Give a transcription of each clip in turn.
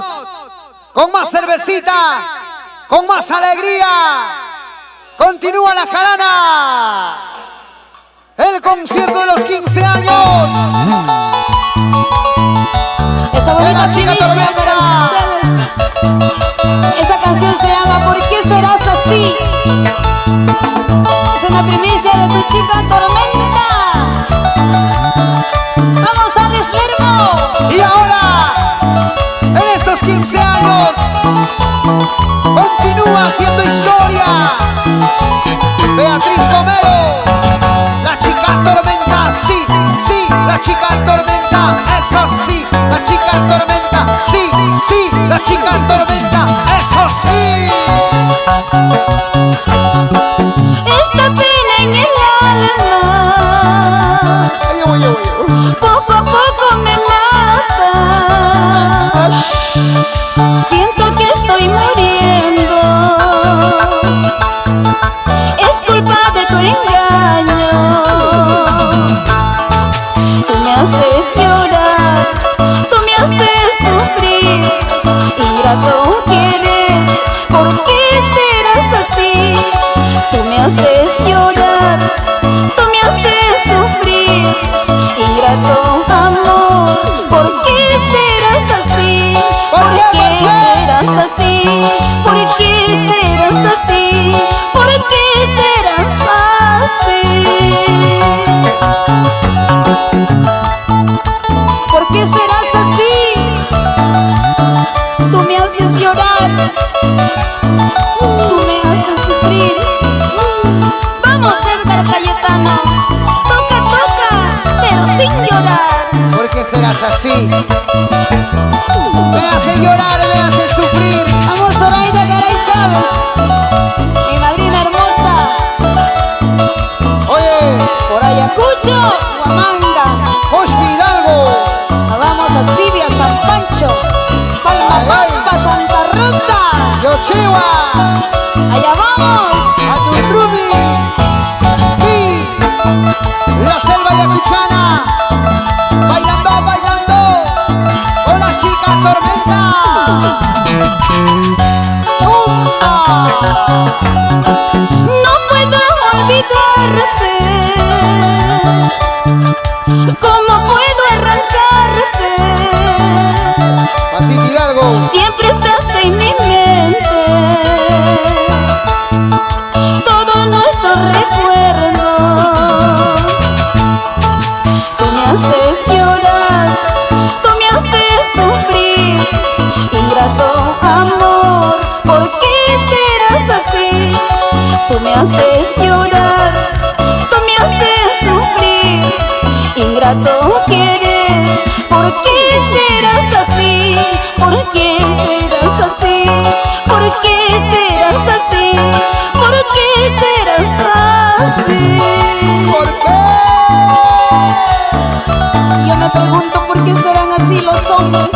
seguimos con más cervecita, con más alegría. Continúa la jarana. El concierto de los 15 años. Esta bonita la chica primicia para ustedes. Esta canción se llama ¿Por qué serás así? Es una primicia de tu chica Tormenta. ¡Vamos, Alex Lermo! Y ahora, en estos 15 años, continúa haciendo historia Beatriz Romero, la chica tormenta, sí, sí, la chica tormenta, eso sí, la chica tormenta, sí, sí, la chica tormenta, eso sí. Esta pena en el alma poco a poco me mata. Siento que estoy muriendo. Es culpa de tu engaño. Tú me haces llorar, tú me haces sufrir. Ingrato querer, ¿por qué serás así? Tú me haces llorar, tú me haces sufrir. Ingrato amor, ¿por qué serás así? ¿Por qué serás así? ¿Por qué serás así? ¿Por qué serás así? ¿Por qué serás así? Tú me haces llorar, tú me haces sufrir. Vamos, Edgar Cayetano, toca, toca, pero sin llorar. ¿Por qué serás así? Me hace llorar, me hace sufrir. Vamos, Zoraida Garay Chávez, mi madrina hermosa. Oye, Por Ayacucho, Huamanga. Cospi Hidalgo. Vamos a Sibia, San Pancho, Palma Ay, ay. Pampa, Santa Rosa. Yochiwa, Allá vamos. Aturrubi, sí, la selva yacuchana, bailando, bailando, con la chica tormenta. ¡Tumba! No puedo olvidarte. ¿Cómo puedo arrancarte? Pasito Hidalgo, Siempre estás en mi mente. Todos nuestros recuerdos. Tú me haces llorar, tú me haces sufrir. Ingrato amor, ¿por qué serás así? Tú me haces llorar, tú me haces sufrir. Ingrato querer, ¿por qué serás así? ¿Por qué serás así? ¿Por qué serás así? ¿Por qué serás así? ¿por qué? Yo me pregunto por qué serán así los hombres.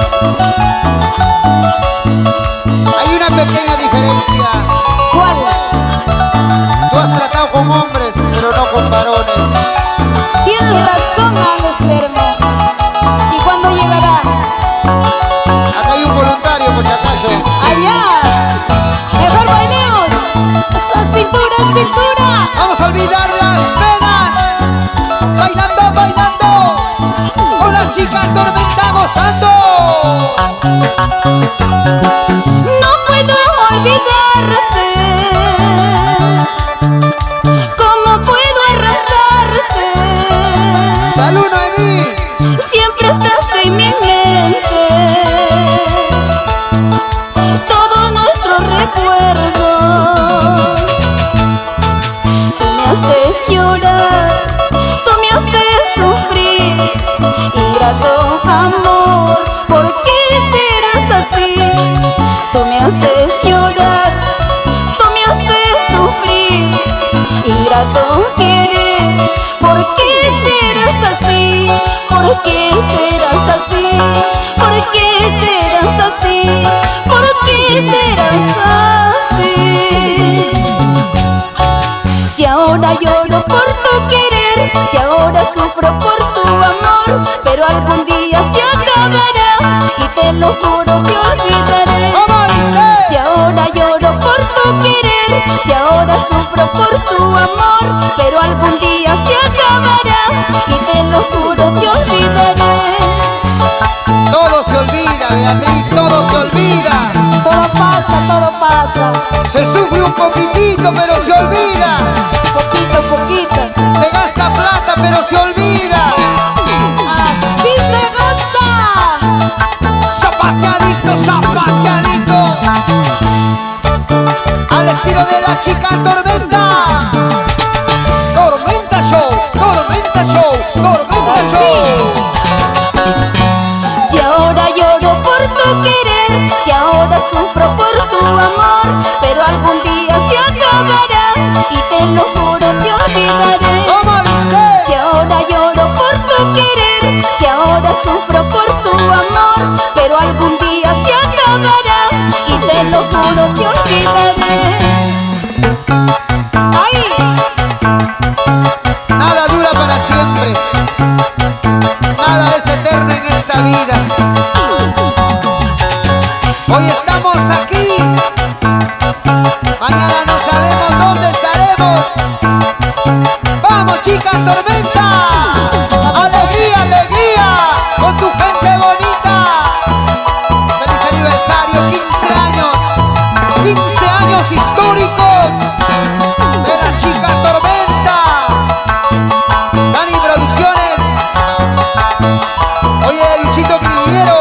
Hay una pequeña diferencia. ¿Cuál? Tú has tratado con hombres, pero no con varones. Tienes razón, Alex Lermo. ¿Y cuándo llegará? Acá hay un voluntario, por si acaso. Allá. Mejor bailemos. Esa cintura, cintura. Vamos a olvidar las penas. Bailando, bailando. Con la chica tormenta gozando. No puedo olvidarte. ¿Cómo puedo arrancarte? Salud, Noemí. Siempre estás en mi mente. Todos nuestros recuerdos. Tú me haces llorar, tú me haces sufrir. Ingrato amor, ¿por qué serás así? Tú me haces llorar, tú me haces sufrir. Ingrato querer, ¿por qué serás así? ¿Por qué serás así? ¿Por qué serás así? ¿Por qué serás así? Si ahora lloro por tu querer, si ahora sufro por tu amor, pero algún día se acabará y te te lo juro te olvidaré. ¿Cómo dice? Si ahora lloro por tu querer, si ahora sufro por tu amor, pero algún día se acabará y te lo juro te olvidaré. Todo se olvida, Beatriz, todo se olvida. Todo pasa, Se sufre un poquitito, pero se olvida. poquito a poquito. Se gasta plata, pero se olvida. Así se goza. Zapateadito, zapateadito. Al estilo de la chica tormenta. Tormenta show, tormenta show, tormenta show. Si ahora lloro por tu querer, si ahora sufro por tu amor, pero algún día se acabará y te lo juro te olvidaré. ¿Cómo dice? Si ahora lloro por tu querer, si ahora sufro por tu amor, pero algún día se acabará y te lo juro te olvidaré. ¡Ay! Nada dura para siempre. Nada es eterno en esta vida. Hoy estamos aquí. Mañana no sabemos dónde estaremos. ¡Vamos, chica tormenta! ¡Alegría, alegría! Con tu gente bonita. ¡Feliz aniversario! 15 años. 15 años históricos de la chica tormenta. Dani Producciones. Oye, Luchito Grillero.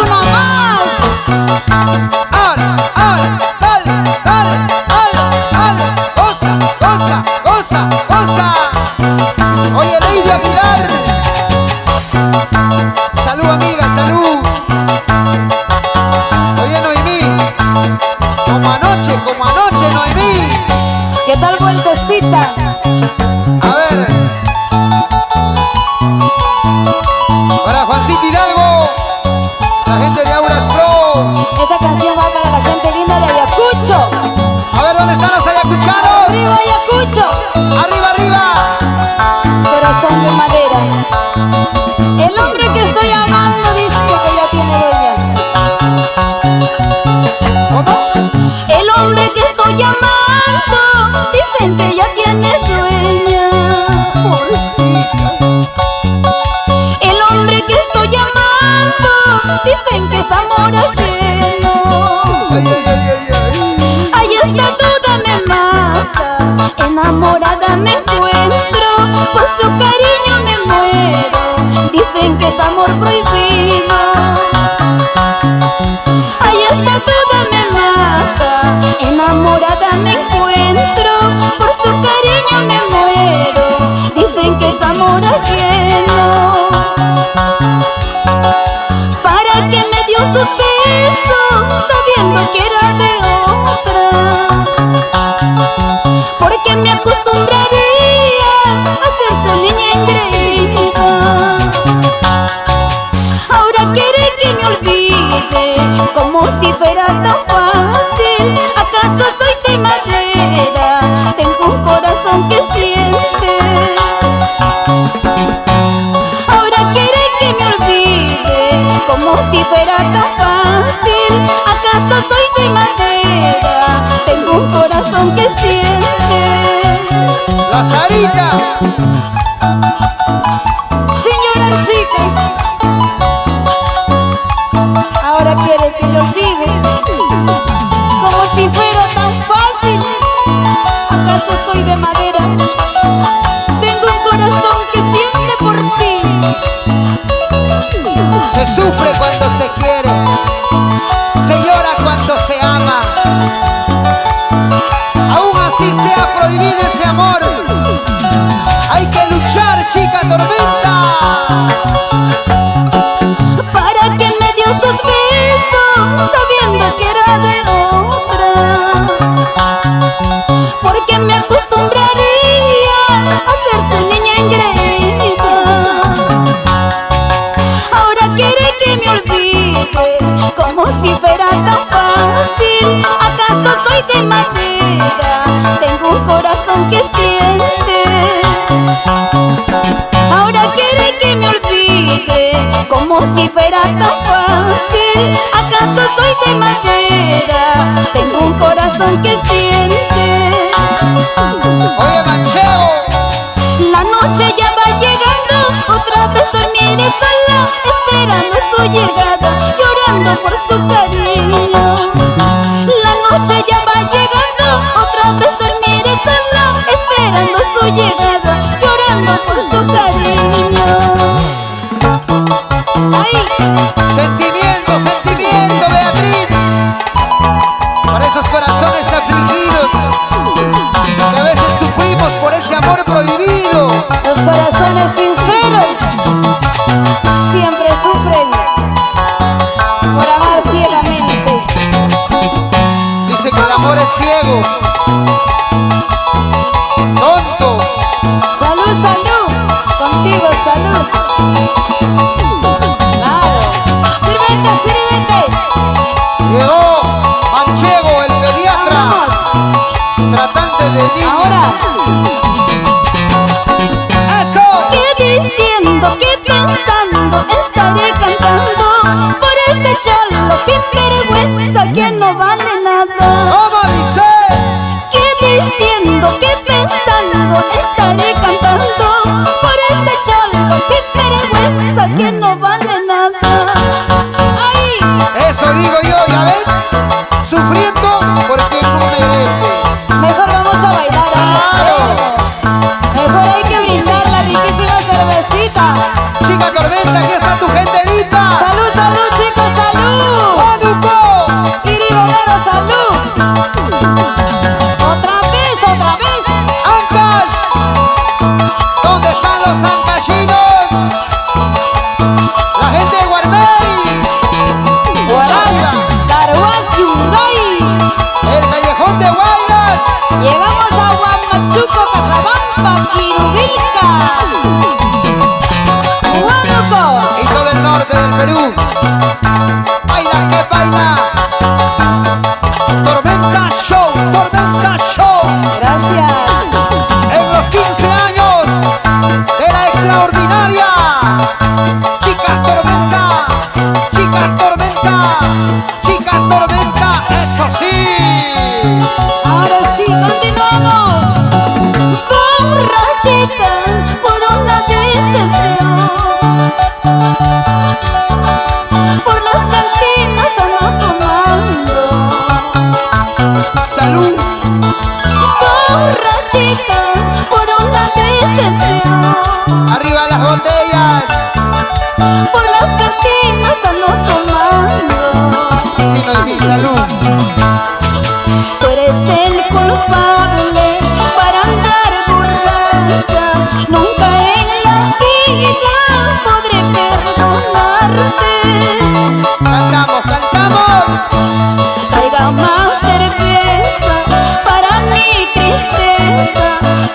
Una más. ¡Ale, dale, dale! ¡Goza, goza, goza, goza! Oye, Lady Aguilar. Salud, amiga, salud. Oye, Noemí. Como anoche, Noemí. ¿Qué tal vueltecita? A ver. Para Juancito Hidalgo. La gente de Auras Pro. Esta canción va para la gente linda de Ayacucho. A ver, ¿dónde están los ayacuchanos? ¡Arriba Ayacucho! ¡Arriba, arriba! Corazón de madera. El hombre que estoy amando dice que ya tiene dueña. ¿Cómo? El hombre que estoy amando dicen que ya tiene dueña. Pobrecita. El hombre que estoy amando dicen que es amor ajeno. Ay, ay, ay, ay, ay. Ahí esta duda me mata, enamorada me encuentro, por su cariño me muero, dicen que es amor prohibido. Ahí esta duda me mata, enamorada me encuentro, por su cariño me muero, dicen que es amor ajeno. ¿Para qué me dio sus besos sabiendo que era de otra? Porque me acostumbraría a ser su niña engreída. Ahora quiere que me olvide como si fuera tan fácil. ¿Acaso soy de madera? Tengo un corazón que siente. Ahora quiere que me olvide como si fuera tan fácil. ¿Acaso soy de madera? Tengo un corazón que siente. La Sarita. Sin llorar, chicas. Ahora quiere que le olvide como si fuera tan fácil. ¿Acaso soy de madera? Tengo un corazón que siente por ti. Se sufre cuando se quiere. Se llora cuando se ama. Aún así sea prohibido ese amor. Hay que luchar, chicas. si fuera tan fácil. ¿Acaso soy de madera? Tengo un corazón que siente. Oye, Manchego, La noche ya va llegando, otra vez dormiré sola, esperando su llegada, llorando por su cariño. La noche ya va llegando, otra vez dormiré sola, esperando su llegada, llorando por su cariño. ¡Ay! sentimiento, sentimiento, Beatriz, para esos corazones afligidos que a veces sufrimos por ese amor prohibido. Los corazones sinceros siempre sufren por amar ciegamente. Dice que el amor es ciego, tonto. Salud, salud, contigo salud. Claro. Sirvente, sirvente. Llegó Manchego, el pediatra, Vamos. tratante de niños. Ahora. ¡Eso! ¿Qué diciendo, qué pensando estaré cantando por ese charlo sin vergüenza que no vale nada? ¿Cómo dice? ¿Qué diciendo, qué pensando estaré cantando por ese charlo sin vergüenza que no vale nada? ¡Ay! Eso digo yo, ¿ya ves? Sufriendo porque no merece. Mejor vamos a bailar a un extremo. Mejor hay que brindar la riquísima cervecita. Chica Tormenta, aquí está tu gente linda. Salud, salud, chicos, salud. ¡Juanuco! Iri Bolero, salud. Otra vez, otra vez. ¡Ancas! ¿Dónde están los ancallinos? La gente de Guarmey. Huaraz, Carhuaz, Yungay. El callejón de Guayas. Llegamos a Huamachuco, Cajabampa, Quirubilca. Huánuco. Y todo el norte del Perú. Baila que baila. Tormenta Show, Tormenta Show. Gracias. En los 15 años de la extraordinaria Chica Tormenta, Chica Tormenta, Chica Tormenta, eso sí. Ahora sí, continuamos. Borrachita por una decepción, por las cantinas ando tomando. Salud, Borrachita por una decepción, arriba las botellas, por las cantinas ando tomando. si no es mi salud. Tú eres el culpable para andar borracha. Nunca en la vida podré perdonarte. Cantamos, cantamos. Traiga más cerveza para mi tristeza.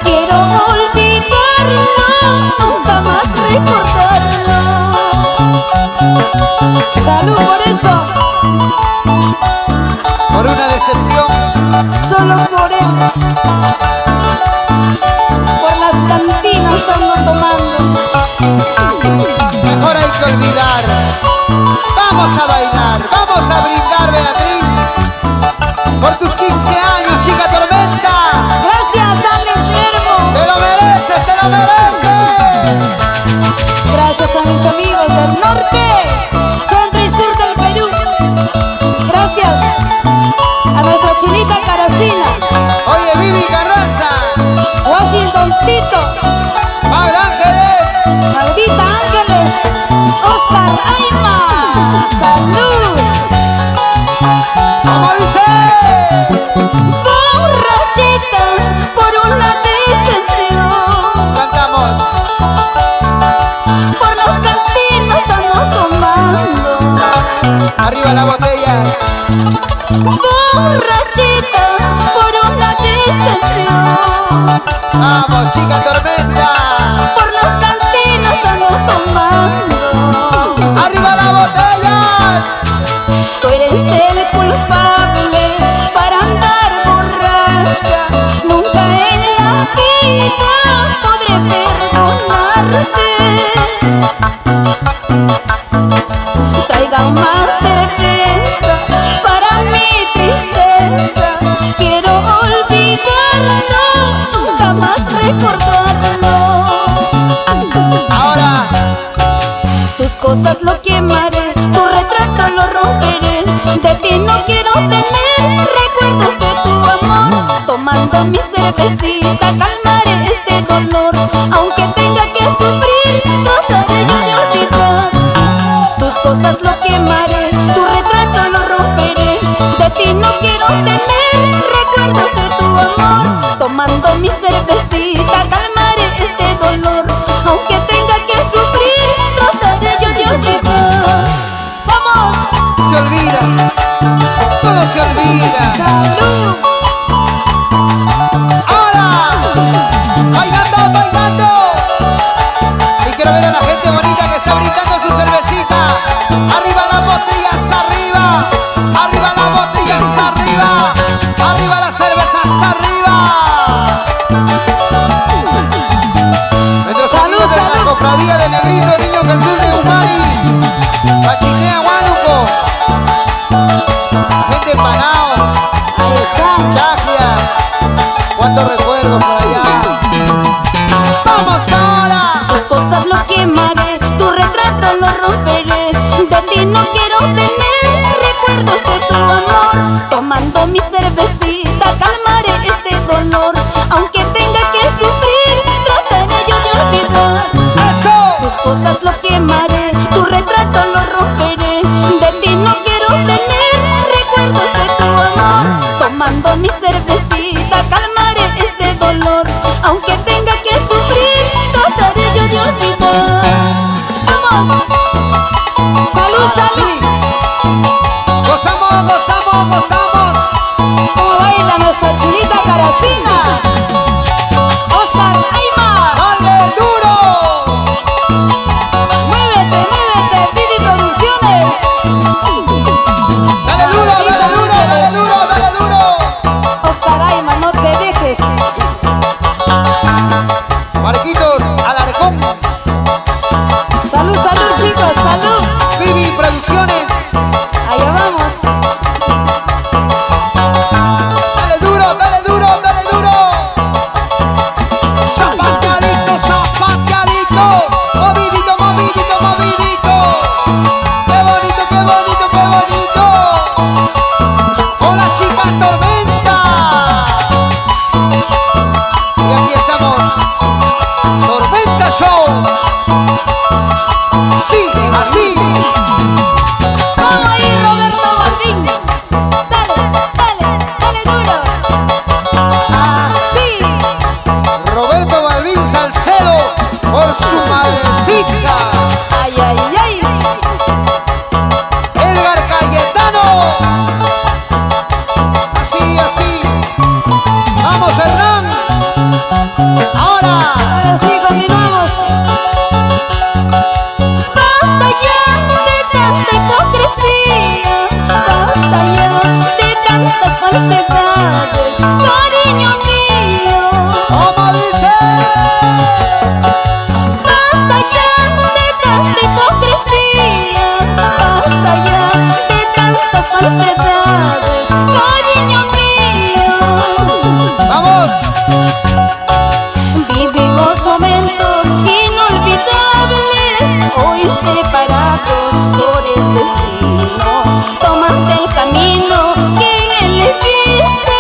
Quiero olvidarlo, nunca más recordarlo. Salud por eso, Por una decepción, solo por él. Por las cantinas ando tomando. mejor hay que olvidar. Vamos a bailar, vamos a brindar, Beatriz, por tus 15 años, Chica Tormenta. Gracias, Alex Lermo. Te lo mereces, te lo mereces. Gracias a mis amigos del norte, centro y sur del Perú. Gracias a nuestra chinita Caracina, Oye, Vivi Carranza, Washington Tito, Pablo Ángeles, Maldita Ángeles, Oscar Aima. Salud. ¿cómo dice? Borrachita por una decepción, Cantamos. por las cantinas ando tomando. Arriba las botellas. Borrachita por una decepción, Vamos, Chica Tormenta. por las cantinas ando tomando. Arriba las botellas. Tú eres el culpable para andar borracha. Nunca en la vida podré perdonarte. cosas lo quemaré, tu retrato lo romperé. De ti no quiero tener recuerdos de tu amor. Tomando mi cervecita calmaré este dolor. Aunque tenga que sufrir, trataré yo de olvidar. Tus cosas lo quemaré, tu retrato lo romperé. De ti no quiero tener recuerdos de tu amor. Tomando mi cervecita calmaré este dolor. Aunque tenga que sufrir, trataré yo de olvidar. ¡Vamos! Se olvida, todo se olvida. ¡Salud! ¡Ahora! ¡Bailando, bailando! Y quiero ver a la gente bonita que está brindando su cervecita. ¡Arriba las botellas, arriba! ¡Arriba las botellas, arriba! ¡Arriba las cervezas, arriba! Nuestros amigos de la cofradía de Negrito, Niño Jesús de Humari, Pachitea, Huánuco, gente empanao, Ahí está. Chaclia, cuántos recuerdos por allá. ¡Vamos ahora! Tus cosas lo quemaré, tu retrato lo romperé. De ti no quiero tener recuerdos de tu amor. Tomando mi cervecita calmaré este dolor. Aunque tenga que sufrir, trataré yo de olvidar. ¡Eso! Tus cosas lo quemaré, tu retrato lo romperé. De ti no quiero tener recuerdos de tu amor. Tomando mi cervecita calmaré este dolor. Aunque tenga que sufrir, trataré yo de olvidar. ¡Vamos! ¡Salud, salud! Sí. ¡Gozamos, gozamos, gozamos! ¿Cómo baila nuestra chinita Caracina? Oscar Aima. ¡Dale duro! Muévete, muévete, Vivi Producciones. ¡Dale duro, dale duro, dale duro, dale duro! Oscar Aima, no te dejes. Marquitos Alarcón, Salud, salud, chicos, salud. Vivi Producciones. Allá vamos. ¡Dale duro, dale duro, dale duro! ¡Zapateadito, zapateadito! ¡Movidito, movidito, movidito! ¡Qué bonito, qué bonito, qué bonito! ¡Hola, chica tormenta! Y aquí estamos, Tormenta Show. Sí, así. Vamos ahí, Roberto Baldín. Dale, dale, dale duro. Así. Roberto Balvin Salcedo por su madrecita. Ay, ay, ay. Edgar Cayetano. Así, así. Vamos, Hernán. Ahora. Ahora sí, continuamos. Basta ya de tanta hipocresía. Basta ya de tantas falsedades. Cariño mío. ¿Cómo dice? Basta ya de tanta hipocresía. Basta ya de tantas falsedades. Cariño mío. Vamos. Vivimos momentos inolvidables, hoy separados por el destino. Tomaste el camino que elegiste.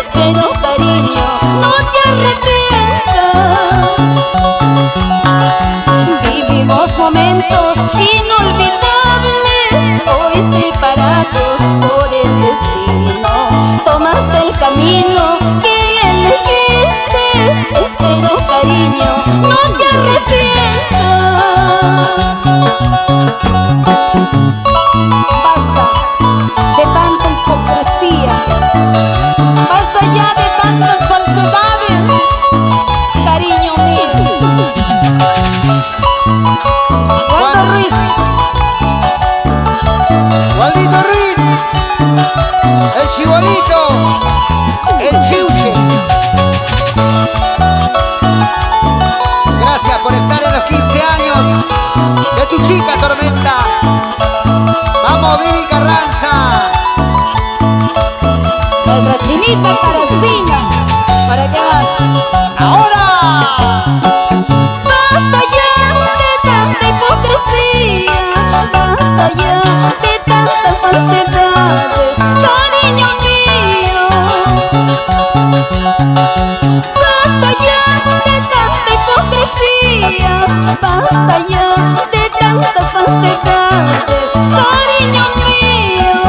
Espero, cariño, no te arrepientas. Vivimos momentos inolvidables, hoy separados por el destino. Tomaste el camino que elegiste. Espero, cariño, no te arrepientas. Basta de tanta hipocresía. Basta ya de tantas falsedades. Cariño mío. Waldo Ruiz. Waldito Ruiz. El chibolito. El chiuche. Gracias por estar en los 15 años de tu chica Tormenta. Vamos, Vivi Carranza. Nuestra chinita Caracina. ¿Para qué más? Ahora. Basta ya de tanta hipocresía. basta ya de tantas falsedades, cariño mío.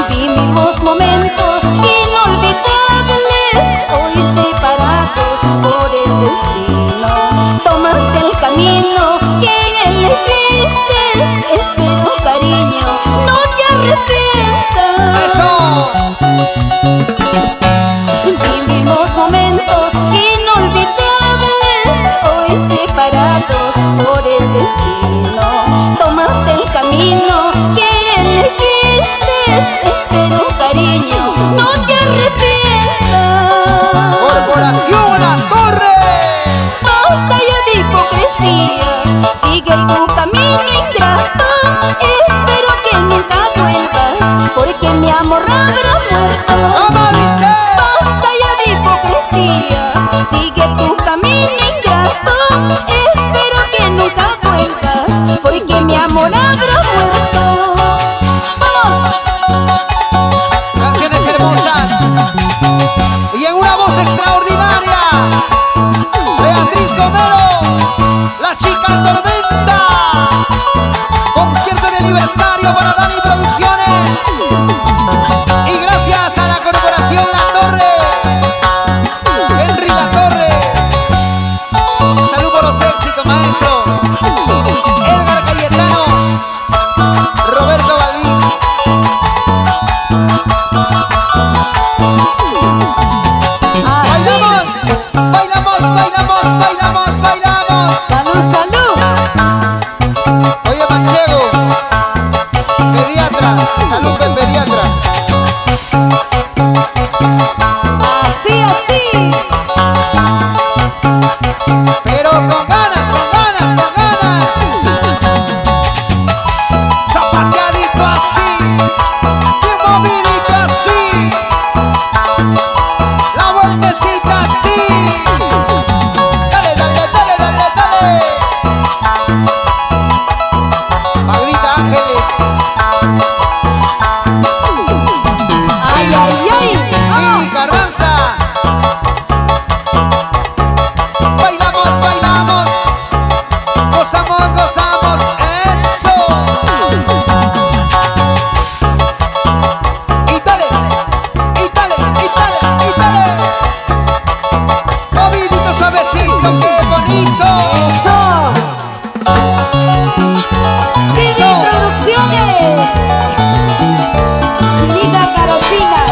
Vivimos momentos inolvidables, hoy separados por el destino. Tomaste el camino que elegiste, espero cariño, no te arrepientas. ¡Eso! Vivimos momentos inolvidables, hoy separados por el destino. Tomaste el camino que elegiste, espero cariño, no te arrepientas. ¡Corporación La Torre! Basta ya de hipocresía, sigue tu camino ingrato. Espero que nunca vuelvas, porque mi amor habrá muerto. ¿Cómo dice? Basta ya de hipocresía, sigue tu camino ingrato. Espero que nunca vuelvas, porque mi amor habrá muerto. ¡Vamos! Canciones hermosas y en una voz extraordinaria, Beatriz Gomero, la chica tormenta. Concierto de aniversario para Dani Producciones. Y gracias a la corporación La Torre, Henry La Torre. Salud por los éxitos, maestro. Edgar Cayetano, Roberto Balvin. Bailamos, bailamos, bailamos, bailamos. ¡Salud, salud! Oye, Manchego, pediatra, salud, pediatra. Así, así. Pero con ganas, con ganas, con ganas. Zapateadito así, bien movidito así. La vueltecita así. Dale, dale, dale, dale, dale. Magrita Ángeles. ¡Ay, ay, ay! Y Carranza. Bailamos, bailamos. Gozamos, gozamos. Eso. Y dale, y dale, y dale, y dale. Movidito suavecito, qué bonito. ¡Eso! Rini Producciones. Chinita Carosina.